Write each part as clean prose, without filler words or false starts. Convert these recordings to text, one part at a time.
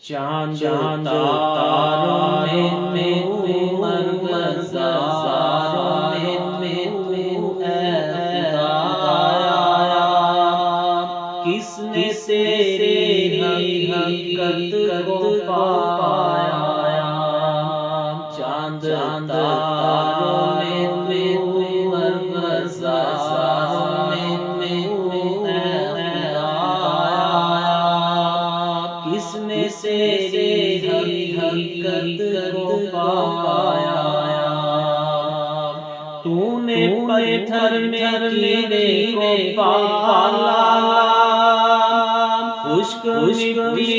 چاند تاروں میں تو مرغزاروں میں تو اے خدایا، کس نے تیری حقیقت کو پایا؟ چاند تاروں میں تو مرغزاروں میں تو اے خدایا، کس نے تیری حقیقت کو پایا؟ تو نے پتھر میں کیڑے کو پالا، خشک مٹی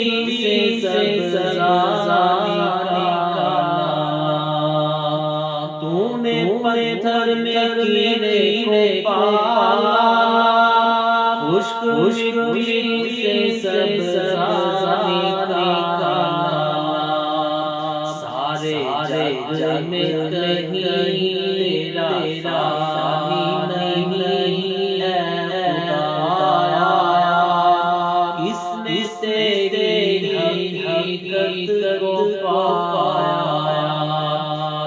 سے سبزہ نکالا، تو نے پتھر میں کیڑے کو پالا، خشک مٹی سے سبزہ نکالا، سارے جگ میں کہیں تیرا ثانی نہیں اے خدایا، کس نے تیری حقیقت کو پایا؟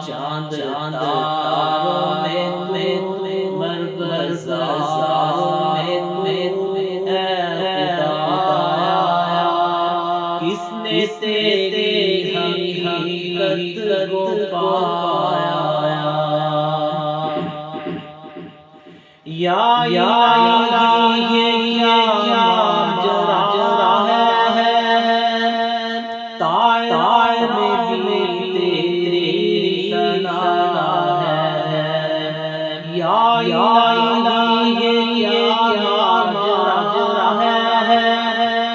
چاند تاروں میں تو مرغزاروں میں تو اے خدایا، کس نے تیری حقیقت کو پایا؟ یا الہی یہ کیا ماجرا ہے، طائر میں بھی تیری ثنا ہے، یا الہی یہ کیا ماجرا ہے،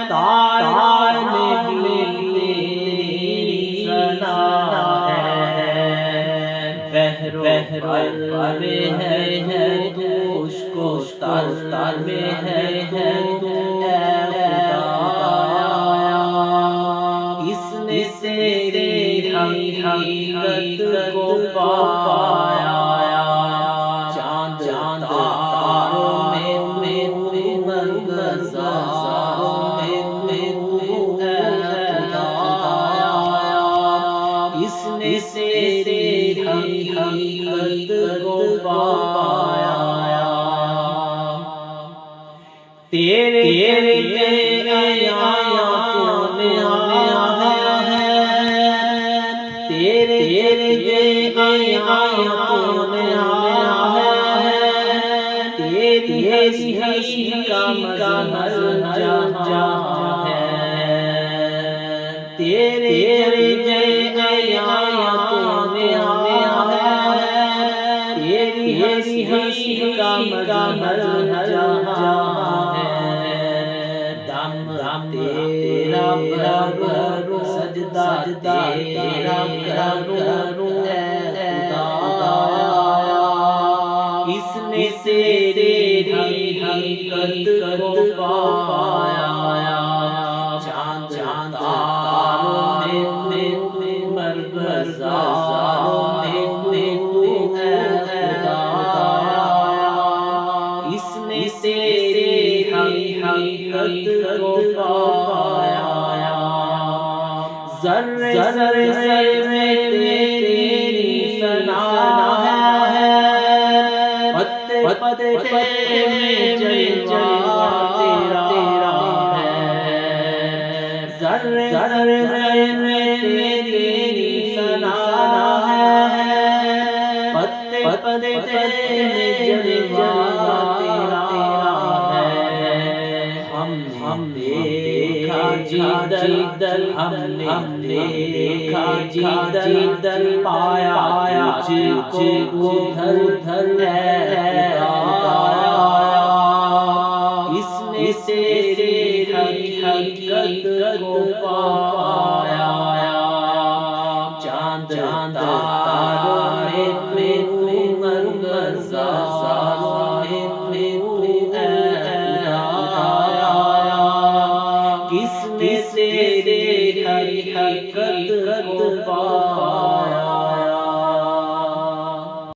طائر میں بھی تیری ثنا ہے، بحر میں ہے اس کو تر میں ہے تو اے خدایا، کس نے تیری حقیقت کو پایا؟ چاند تاروں میں تو مرغزاروں میں تو اے خدایا، کس نے تیری حقیقت کو پایا؟ تیرے آیاتوں میں آیا ہے، تیرے آیاتوں میں آیا ہے، تیری ہستی کا مظہر جہاں ہے، تیرے آیاتوں میں آیا ہے، تیری ہستی کا مظہر جہاں ہے، دم تیرا کروں، سجدہ تیرا کروں اے خدایا، کس نے تیری حقیقت کو پایا؟ چاند تاروں میں تو مرغزاروں میں تو اے خدایا، کس نے تیری حقیقت کو پایا؟ ذرے میں تیری ثنا ہے، پتے میں جلوہ تیرا ہے، ذرے میں تیری ثنا ہے، پتے میں جلوہ تیرا ہے، ہم دیکھا جدل ہم نے دیکھا جدل پایا تجھ کو ادھر اے